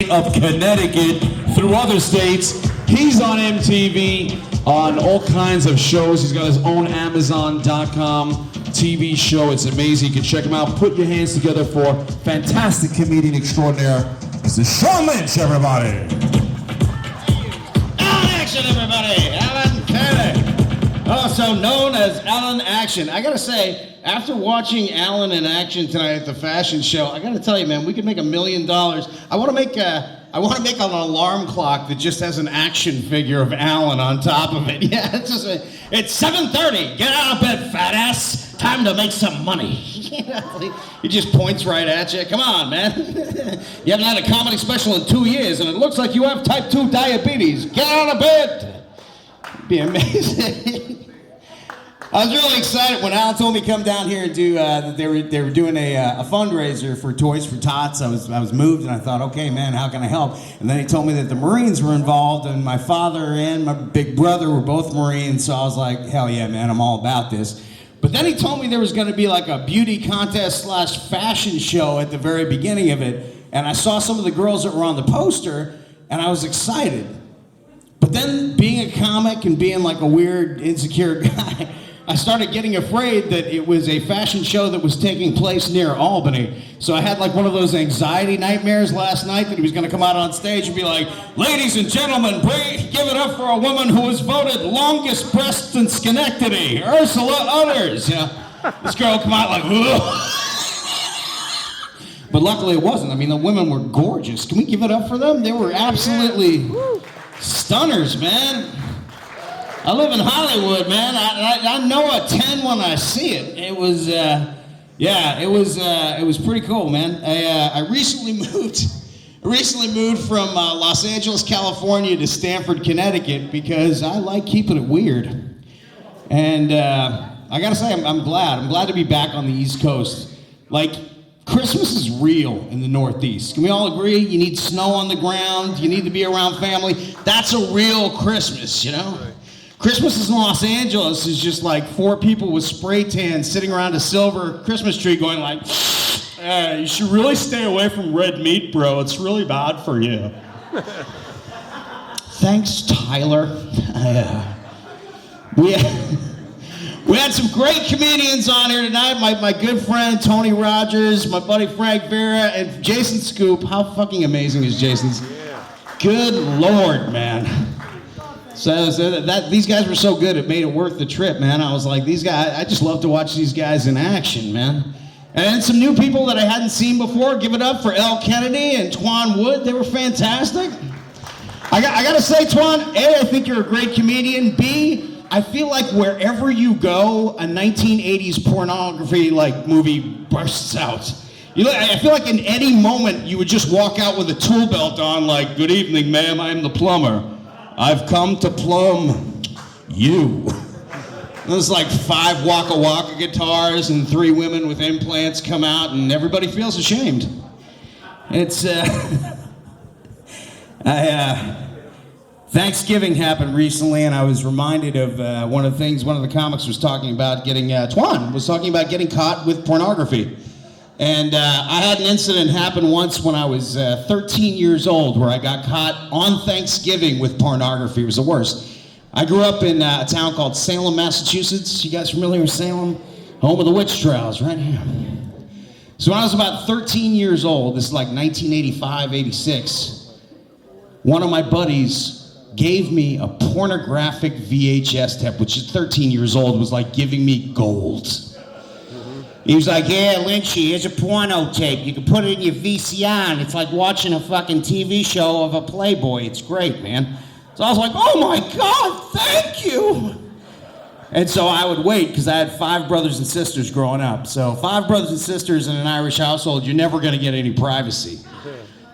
state of Connecticut through other states. He's on MTV on all kinds of shows. He's got his own Amazon.com TV show. It's amazing. You can check him out. Put your hands together for fantastic comedian extraordinaire, Mr. Sean Lynch, everybody. Alan Action, everybody. Alan Kennedy, also known as Alan Action. I gotta say, after watching Alan in action tonight at the fashion show, I gotta tell you, man, we could make $1 million. I want to make an alarm clock that just has an action figure of Alan on top of it. Yeah, it's 7:30. Get out of bed, fat ass. Time to make some money. He just points right at you. Come on, man. You haven't had a comedy special in 2 years, and it looks like you have type 2 diabetes. Get out of bed. It'd be amazing. I was really excited when Alan told me to come down here and do that they were doing a fundraiser for Toys for Tots. I was moved and I thought, okay, man, how can I help? And then he told me that the Marines were involved, and my father and my big brother were both Marines. So I was like, hell yeah, man, I'm all about this. But then he told me there was going to be like a beauty contest / fashion show at the very beginning of it, and I saw some of the girls that were on the poster, and I was excited. But then, being a comic and being like a weird, insecure guy, I started getting afraid that it was a fashion show that was taking place near Albany. So I had like one of those anxiety nightmares last night that he was going to come out on stage and be like, "Ladies and gentlemen, give it up for a woman who was voted longest breasts in Schenectady, Ursula Utters." You know, this girl would come out like, "Ugh." But luckily it wasn't. I mean, the women were gorgeous. Can we give it up for them? They were absolutely stunners, man. I live in Hollywood, man. I know a 10 when I see it. It was, it was pretty cool, man. I recently moved from Los Angeles, California to Stamford, Connecticut because I like keeping it weird. And I gotta say, I'm glad. I'm glad to be back on the East Coast. Like, Christmas is real in the Northeast. Can we all agree? You need snow on the ground. You need to be around family. That's a real Christmas, you know? Christmas in Los Angeles is just like 4 people with spray tans sitting around a silver Christmas tree going like, you should really stay away from red meat, bro. It's really bad for you. Thanks, Tyler. We had some great comedians on here tonight. My good friend Tony Rogers, my buddy Frank Vera, and Jason Scoop. How fucking amazing is Jason's? Good Lord, man. So these guys were so good, it made it worth the trip, man. I was like, these guys, I just love to watch these guys in action, man. And then some new people that I hadn't seen before. Give it up for L. Kennedy and Twan Wood. They were fantastic. I gotta say, Twan, A, I think you're a great comedian. B, I feel like wherever you go, a 1980s pornography like movie bursts out. I feel like in any moment you would just walk out with a tool belt on, like, "Good evening, ma'am, I'm the plumber. I've come to plumb you." There's like 5 Waka Waka guitars and 3 women with implants come out, and everybody feels ashamed. It's Thanksgiving happened recently, and I was reminded of one of the comics was talking about Twan was talking about getting caught with pornography. And I had an incident happen once when I was 13 years old where I got caught on Thanksgiving with pornography. It was the worst. I grew up in a town called Salem, Massachusetts. You guys familiar with Salem? Home of the witch trials, right here. So when I was about 13 years old, this is like 1985, 86, one of my buddies gave me a pornographic VHS tape, which at 13 years old was like giving me gold. He was like, "Yeah, Lynchy, here's a porno tape. You can put it in your VCR, and it's like watching a fucking TV show of a Playboy. It's great, man." So I was like, "Oh my God, thank you." And so I would wait, because I had 5 brothers and sisters growing up. So 5 brothers and sisters in an Irish household, you're never going to get any privacy.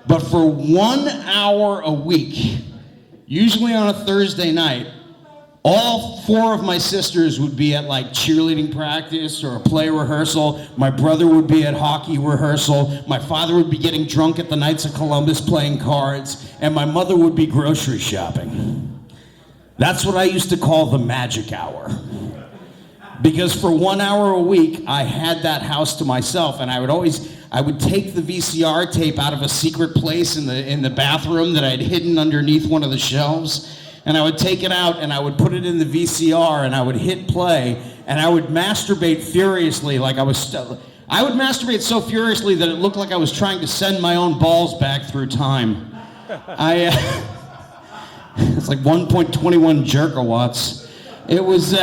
But for 1 hour a week, usually on a Thursday night, all 4 of my sisters would be at like cheerleading practice or a play rehearsal. My brother would be at hockey rehearsal. My father would be getting drunk at the Knights of Columbus playing cards. And my mother would be grocery shopping. That's what I used to call the magic hour. Because for 1 hour a week, I had that house to myself, and I I would take the VCR tape out of a secret place in the bathroom that I'd hidden underneath one of the shelves, and I would take it out and I would put it in the VCR and I would hit play and I would masturbate furiously like I would masturbate so furiously that it looked like I was trying to send my own balls back through time. It's like 1.21 jerkawatts. It was...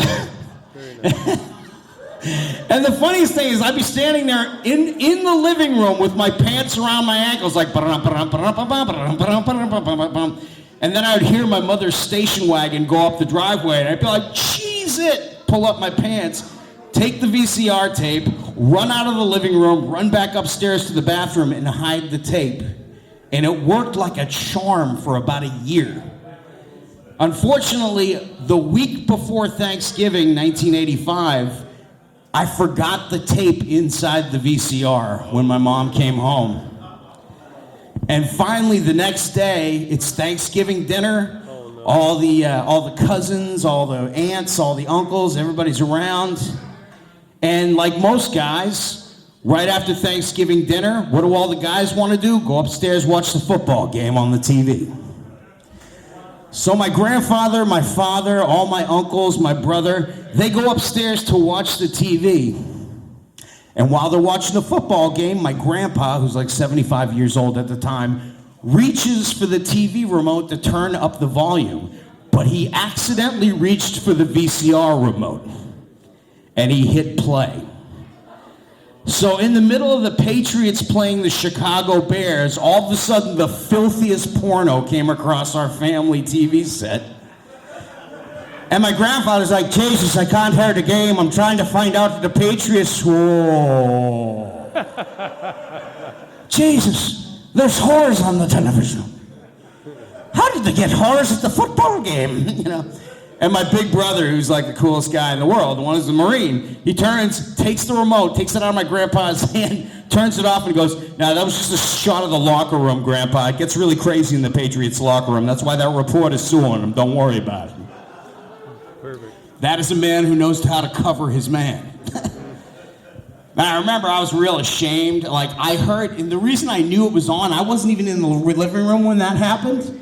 And the funniest thing is I'd be standing there in the living room with my pants around my ankles like and then I would hear my mother's station wagon go up the driveway and I'd be like, cheese it, pull up my pants, take the VCR tape, run out of the living room, run back upstairs to the bathroom and hide the tape. And it worked like a charm for about a year. Unfortunately, the week before Thanksgiving, 1985, I forgot the tape inside the VCR when my mom came home. And finally, the next day, it's Thanksgiving dinner. Oh, no. All the cousins, all the aunts, all the uncles, everybody's around. And like most guys, right after Thanksgiving dinner, what do all the guys want to do? Go upstairs, watch the football game on the TV. So my grandfather, my father, all my uncles, my brother, they go upstairs to watch the TV. And while they're watching the football game, my grandpa, who's like 75 years old at the time, reaches for the TV remote to turn up the volume. But he accidentally reached for the VCR remote. And he hit play. So in the middle of the Patriots playing the Chicago Bears, all of a sudden the filthiest porno came across our family TV set. And my grandfather's like, Jesus, I can't hear the game. I'm trying to find out if the Patriots... Whoa. Jesus, there's whores on the television. How did they get whores at the football game? You know? And my big brother, who's like the coolest guy in the world, the one who's a Marine, he turns, takes the remote, takes it out of my grandpa's hand, turns it off and goes, "Now that was just a shot of the locker room, Grandpa. It gets really crazy in the Patriots locker room. That's why that report is suing him. Don't worry about it." Perfect. That is a man who knows how to cover his man. And I remember I was real ashamed. Like I heard, and the reason I knew it was on, I wasn't even in the living room when that happened.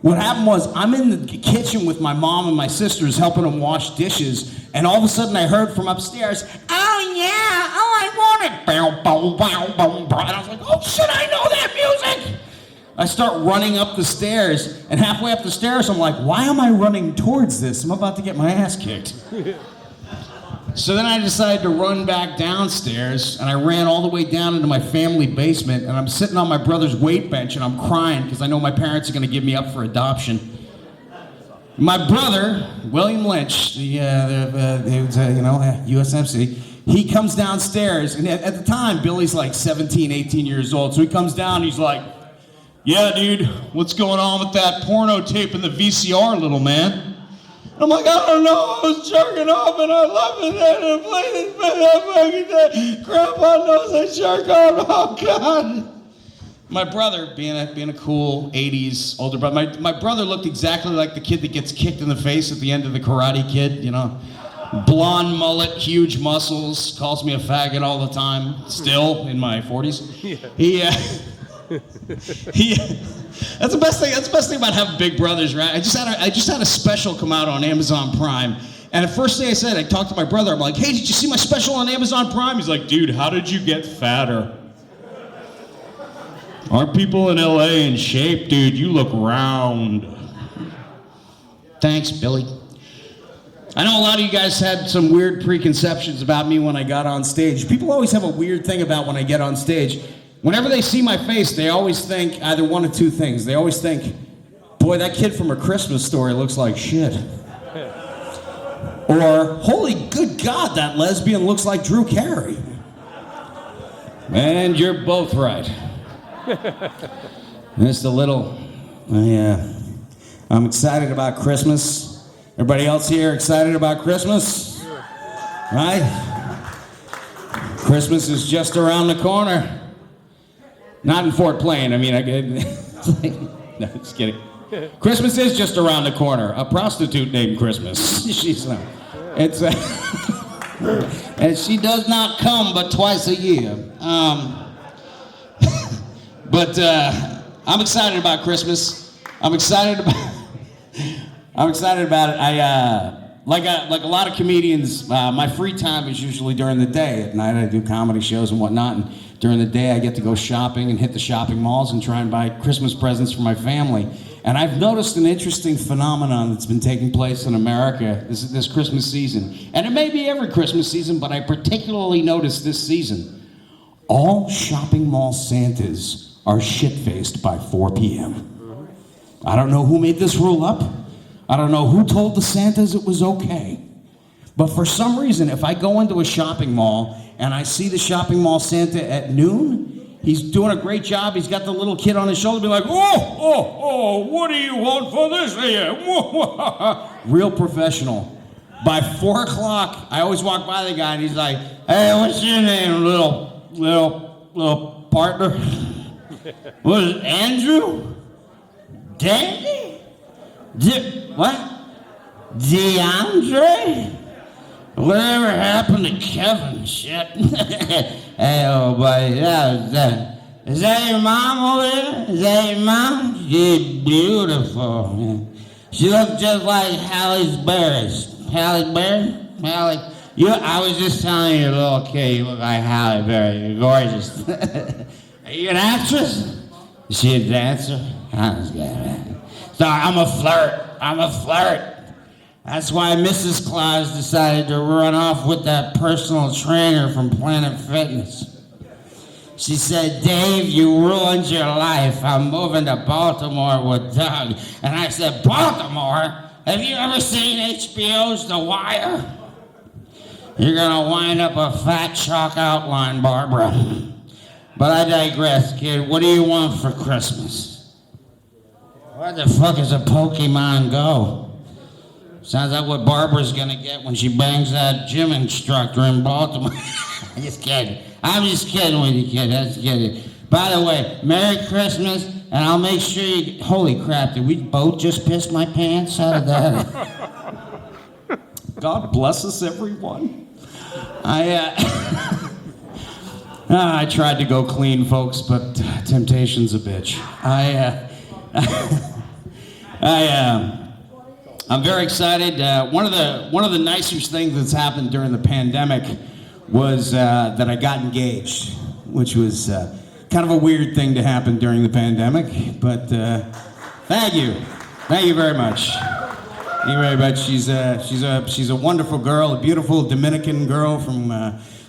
What happened was, I'm in the kitchen with my mom and my sisters helping them wash dishes, and all of a sudden I heard from upstairs, "Oh yeah, oh I want it." Bow, bow, bow, bow, bow. And I was like, oh shit, I know that music. I start running up the stairs, and halfway up the stairs I'm like, why am I running towards this? I'm about to get my ass kicked. So then I decided to run back downstairs, and I ran all the way down into my family basement, and I'm sitting on my brother's weight bench, and I'm crying because I know my parents are going to give me up for adoption. My brother, William Lynch, USMC, he comes downstairs, and at the time, Billy's like 17, 18 years old, so he comes down, and he's like, "Yeah, dude, what's going on with that porno tape in the VCR, little man?" I'm like, "I don't know, I was jerking off and I love it and I played it, Grandpa knows I jerk off, oh God." My brother, being a cool 80s older brother, my brother looked exactly like the kid that gets kicked in the face at the end of the Karate Kid, you know. Blonde mullet, huge muscles, calls me a faggot all the time, still in my 40s. Yeah. That's the best thing. That's the best thing about having big brothers, right? I just had a special come out on Amazon Prime, and the first thing I talked to my brother. I'm like, "Hey, did you see my special on Amazon Prime?" He's like, "Dude, how did you get fatter? Aren't people in LA in shape, dude? You look round." Thanks, Billy. I know a lot of you guys had some weird preconceptions about me when I got on stage. People always have a weird thing about when I get on stage. Whenever they see my face, they always think either one of two things. They always think, "Boy, that kid from A Christmas Story looks like shit." Or, "Holy good God, that lesbian looks like Drew Carey." And you're both right. Just a little, I'm excited about Christmas. Everybody else here excited about Christmas? Right? Christmas is just around the corner. Not in Fort Plain. I mean, no, just kidding. Christmas is just around the corner. A prostitute named Christmas. And she does not come but twice a year. But I'm excited about Christmas. I'm excited about it. Like a lot of comedians, my free time is usually during the day. At night I do comedy shows and whatnot, and during the day I get to go shopping and hit the shopping malls and try and buy Christmas presents for my family. And I've noticed an interesting phenomenon that's been taking place in America this Christmas season. And it may be every Christmas season, but I particularly noticed this season. All shopping mall Santas are shit-faced by 4 p.m. I don't know who made this rule up. I don't know who told the Santas it was okay. But for some reason, if I go into a shopping mall and I see the shopping mall Santa at noon, he's doing a great job. He's got the little kid on his shoulder, be like, oh, what do you want for this here? Real professional. By 4 o'clock, I always walk by the guy and he's like, hey, what's your name, little partner? What is it, Andrew? Danny? What? DeAndre? Whatever happened to Kevin? Shit. Hey, oh, buddy, is that your mom over there? Is that your mom? She's beautiful. She looks just like Halle Berry's. Halle Berry? I was just telling your little kid you look like Halle Berry. You're gorgeous. Are you an actress? Is she a dancer? Sorry, I'm a flirt. That's why Mrs. Claus decided to run off with that personal trainer from Planet Fitness. She said, Dave, you ruined your life. I'm moving to Baltimore with Doug. And I said, Baltimore? Have you ever seen HBO's The Wire? You're gonna wind up a fat chalk outline, Barbara. But I digress, kid. What do you want for Christmas? Where the fuck is a Pokemon Go? Sounds like what Barbara's gonna get when she bangs that gym instructor in Baltimore. I'm just kidding with you, kid. That's kidding. By the way, Merry Christmas, and I'll make sure you... Holy crap, did we both just piss my pants out of that? God bless us, everyone. I tried to go clean, folks, but temptation's a bitch. I'm very excited. One of the nicest things that's happened during the pandemic was that I got engaged, which was kind of a weird thing to happen during the pandemic. But thank you very much. Thank you very much. She's a wonderful girl, a beautiful Dominican girl from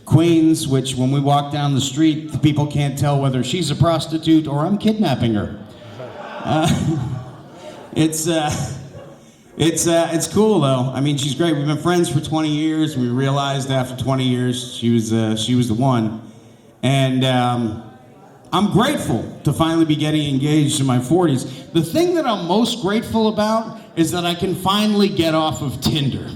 Queens. Which, when we walk down the street, the people can't tell whether she's a prostitute or I'm kidnapping her. It's cool though. I mean, she's great. We've been friends for 20 years. We realized after 20 years she was the one, and I'm grateful to finally be getting engaged in my 40s. The thing that I'm most grateful about is that I can finally get off of Tinder,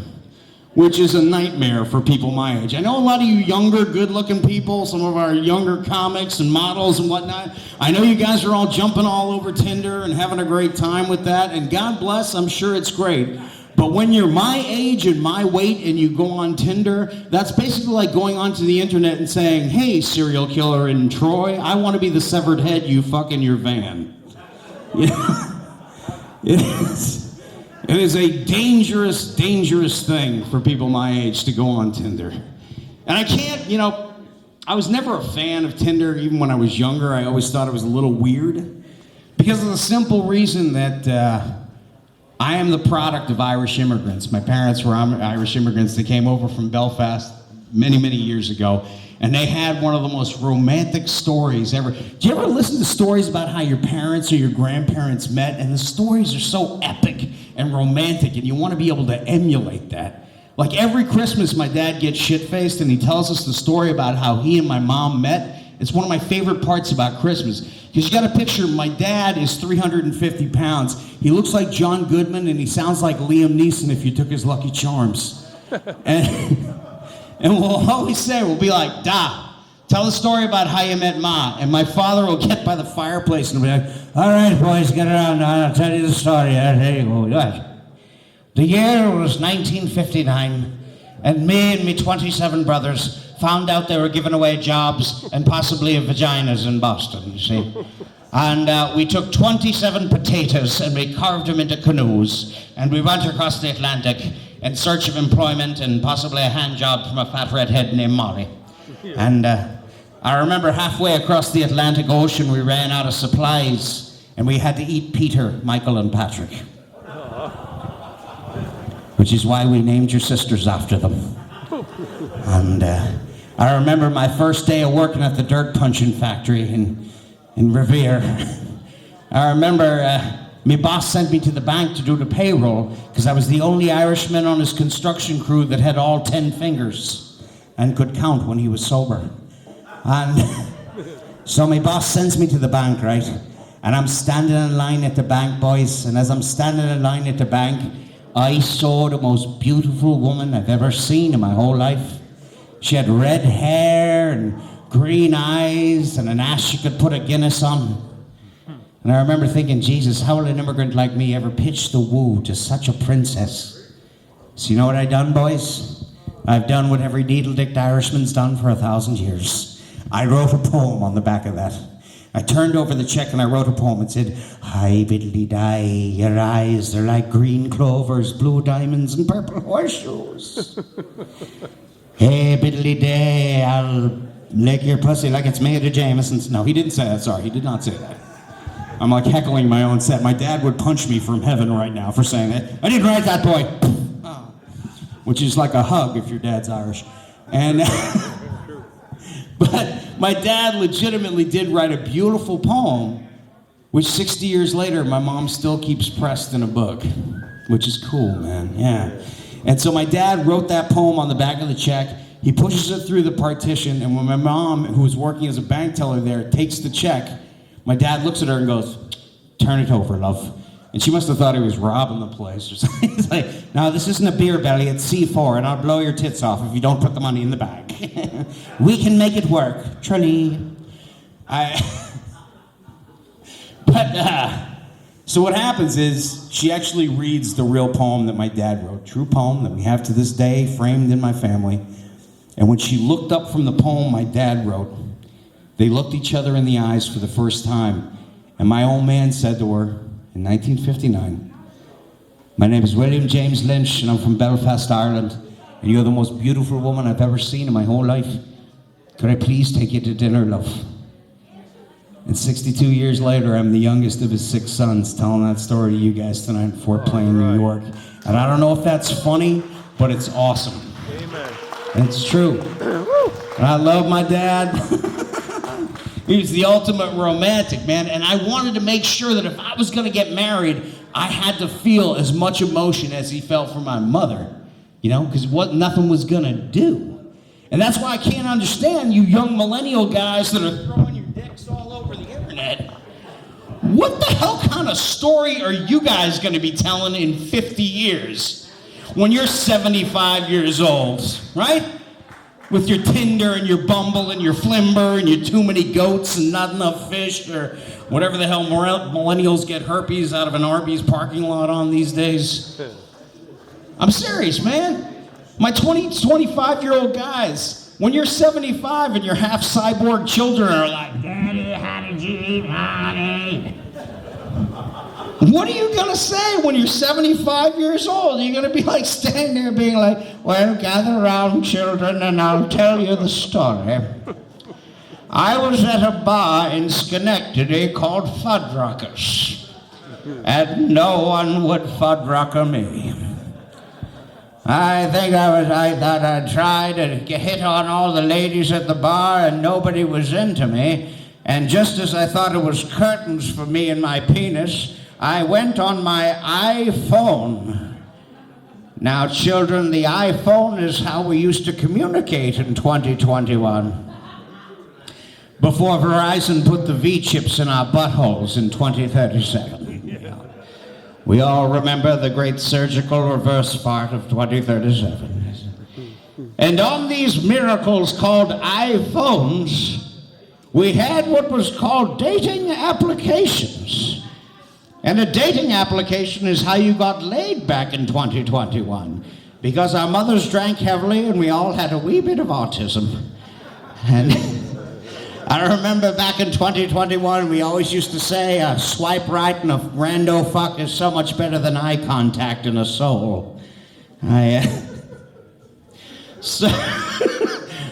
which is a nightmare for people my age. I know a lot of you younger, good-looking people, some of our younger comics and models and whatnot. I know you guys are all jumping all over Tinder and having a great time with that, and God bless, I'm sure it's great. But when you're my age and my weight and you go on Tinder, that's basically like going onto the internet and saying, hey, serial killer in Troy, I want to be the severed head you fuck in your van. It is a dangerous, dangerous thing for people my age to go on Tinder. And I can't, I was never a fan of Tinder. Even when I was younger, I always thought it was a little weird. Because of the simple reason that I am the product of Irish immigrants. My parents were Irish immigrants. They came over from Belfast many, many years ago. And they had one of the most romantic stories ever. Do you ever listen to stories about how your parents or your grandparents met? And the stories are so epic and romantic, and you want to be able to emulate that. Like every Christmas, my dad gets shit-faced, and he tells us the story about how he and my mom met. It's one of my favorite parts about Christmas. Because you got to picture, my dad is 350 pounds. He looks like John Goodman, and he sounds like Liam Neeson if you took his Lucky Charms. And we'll always say, we'll be like, Da, tell the story about how you met Ma. And my father will get by the fireplace and be like, all right, boys, get around now. I'll tell you the story. There you go. The year was 1959, and me and me 27 brothers found out they were giving away jobs and possibly vaginas in Boston, you see. And we took 27 potatoes and we carved them into canoes. And we went across the Atlantic in search of employment and possibly a hand job from a fat redhead named Molly. And I remember halfway across the Atlantic Ocean, we ran out of supplies and we had to eat Peter, Michael, and Patrick. Which is why we named your sisters after them. And I remember my first day of working at the dirt punching factory in Revere. I remember my boss sent me to the bank to do the payroll because I was the only Irishman on his construction crew that had all 10 fingers and could count when he was sober. And so my boss sends me to the bank, right? And I'm standing in line at the bank, boys. And as I'm standing in line at the bank, I saw the most beautiful woman I've ever seen in my whole life. She had red hair and green eyes and an ass you could put a Guinness on. And I remember thinking, Jesus, how will an immigrant like me ever pitch the woo to such a princess? So you know what I done, boys? I've done what every needle-dicked Irishman's done for 1,000 years. I wrote a poem on the back of that. I turned over the check and I wrote a poem. It said, "Hi, biddly-die, your eyes, they're like green clovers, blue diamonds, and purple horseshoes. Hey, biddly-day, I'll lick your pussy like it's made of Jameson's." No, he didn't say that. Sorry, he did not say that. I'm like heckling my own set. My dad would punch me from heaven right now for saying that. I didn't write that, boy. Oh. Which is like a hug if your dad's Irish. And but my dad legitimately did write a beautiful poem, which 60 years later, my mom still keeps pressed in a book, which is cool, man, yeah. And so my dad wrote that poem on the back of the check. He pushes it through the partition, and when my mom, who was working as a bank teller there, takes the check, my dad looks at her and goes, "Turn it over, love." And she must have thought he was robbing the place or something. He's like, "No, this isn't a beer belly, it's C4, and I'll blow your tits off if you don't put the money in the bag." We can make it work, Trinny. So what happens is, she actually reads the real poem that my dad wrote, true poem that we have to this day, framed in my family. And when she looked up from the poem my dad wrote, they looked each other in the eyes for the first time. And my old man said to her, in 1959, "My name is William James Lynch, and I'm from Belfast, Ireland, and you're the most beautiful woman I've ever seen in my whole life. Could I please take you to dinner, love?" And 62 years later, I'm the youngest of his 6 sons, telling that story to you guys tonight in Fort Plain, New York. And I don't know if that's funny, but it's awesome. Amen. And it's true. And I love my dad. He's the ultimate romantic, man. And I wanted to make sure that if I was going to get married, I had to feel as much emotion as he felt for my mother. You know, because nothing was going to do. And that's why I can't understand you young millennial guys that are throwing your dicks all over the internet. What the hell kind of story are you guys going to be telling in 50 years when you're 75 years old, right? With your Tinder and your Bumble and your Flimber and your too many goats and not enough fish or whatever the hell millennials get herpes out of an Arby's parking lot on these days. I'm serious, man. My 25-year-old guys, when you're 75 and your half cyborg children are like, "Daddy, how did you eat, honey?" What are you gonna say when you're 75 years old? You're gonna be like standing there being like, "Well, gather around, children, and I'll tell you the story. I was at a bar in Schenectady called Fuddruckers, and no one would fuddrucker me. I thought I'd try to hit on all the ladies at the bar, and nobody was into me. And just as I thought it was curtains for me and my penis, I went on my iPhone. Now, children, the iPhone is how we used to communicate in 2021. Before Verizon put the V-chips in our buttholes in 2037. We all remember the great surgical reverse fart of 2037. And on these miracles called iPhones, we had what was called dating applications. And a dating application is how you got laid back in 2021. Because our mothers drank heavily and we all had a wee bit of autism. And I remember back in 2021, we always used to say a swipe right and a rando fuck is so much better than eye contact and a soul.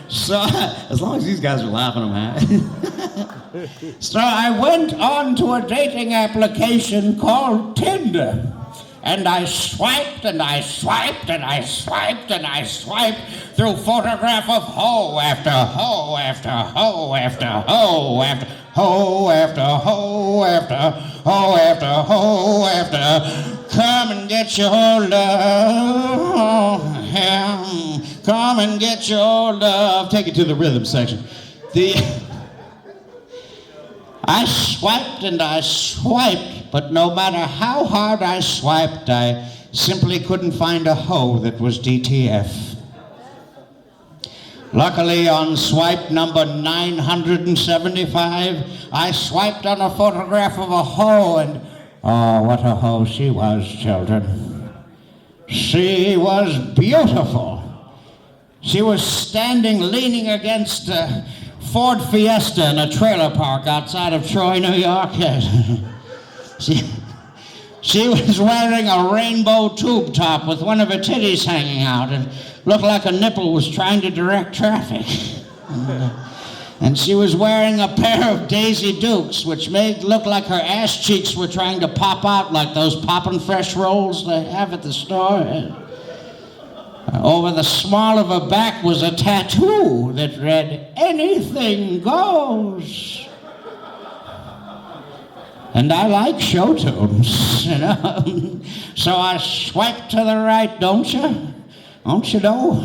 So as long as these guys are laughing, I'm happy. So I went on to a dating application called Tinder. And I swiped and I swiped and I swiped and I swiped through photograph of hoe after hoe after hoe after hoe after hoe after hoe after hoe after hoe after. Come and get your love. Come and get your love. Take it to the rhythm section. I swiped and I swiped, but no matter how hard I swiped, I simply couldn't find a hoe that was DTF. Luckily, on swipe number 975, I swiped on a photograph of a hoe, and oh, what a hoe she was, children. She was beautiful. She was standing, leaning against a Ford Fiesta in a trailer park outside of Troy, New York. She was wearing a rainbow tube top with one of her titties hanging out and looked like a nipple was trying to direct traffic. And she was wearing a pair of Daisy Dukes, which made look like her ass cheeks were trying to pop out like those poppin' fresh rolls they have at the store. Over the small of her back was a tattoo that read, "Anything goes." And I like show tunes, you know. So I swiped to the right, don't you? Don't you know?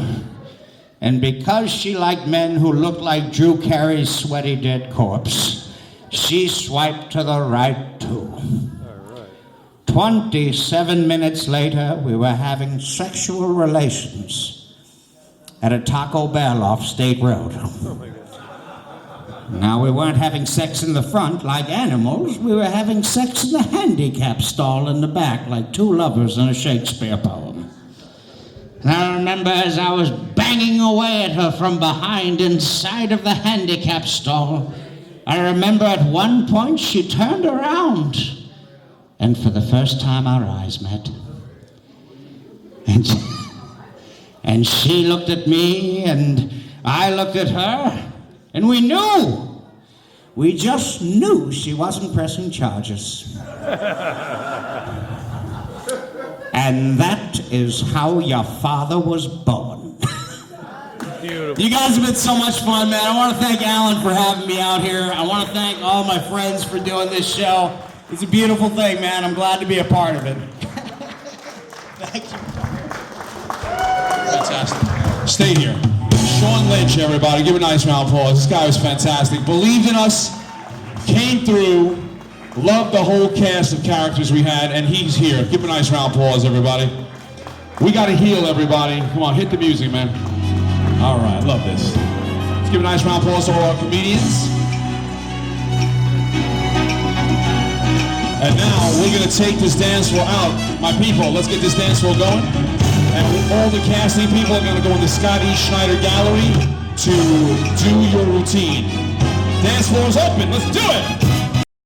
And because she liked men who looked like Drew Carey's sweaty dead corpse, she swiped to the right too. 27 minutes later, we were having sexual relations at a Taco Bell off State Road. Now, we weren't having sex in the front like animals. We were having sex in the handicap stall in the back like two lovers in a Shakespeare poem. And I remember as I was banging away at her from behind inside of the handicap stall, I remember at one point she turned around. And for the first time, our eyes met. And she looked at me, and I looked at her, and we knew. We just knew she wasn't pressing charges. And that is how your father was born. You guys have been so much fun, man. I want to thank Alan for having me out here. I want to thank all my friends for doing this show. It's a beautiful thing, man. I'm glad to be a part of it. Thank you. Fantastic. Stay here. Sean Lynch, everybody. Give a nice round of applause. This guy was fantastic. Believed in us, came through, loved the whole cast of characters we had, and he's here. Give a nice round of applause, everybody. We got to heal, everybody. Come on, hit the music, man. All right, love this. Let's give a nice round of applause to all our comedians. And now we're going to take this dance floor out. My people, let's get this dance floor going. And all the casting people are going to go in the Scott E. Schneider Gallery to do your routine. Dance floor is open. Let's do it.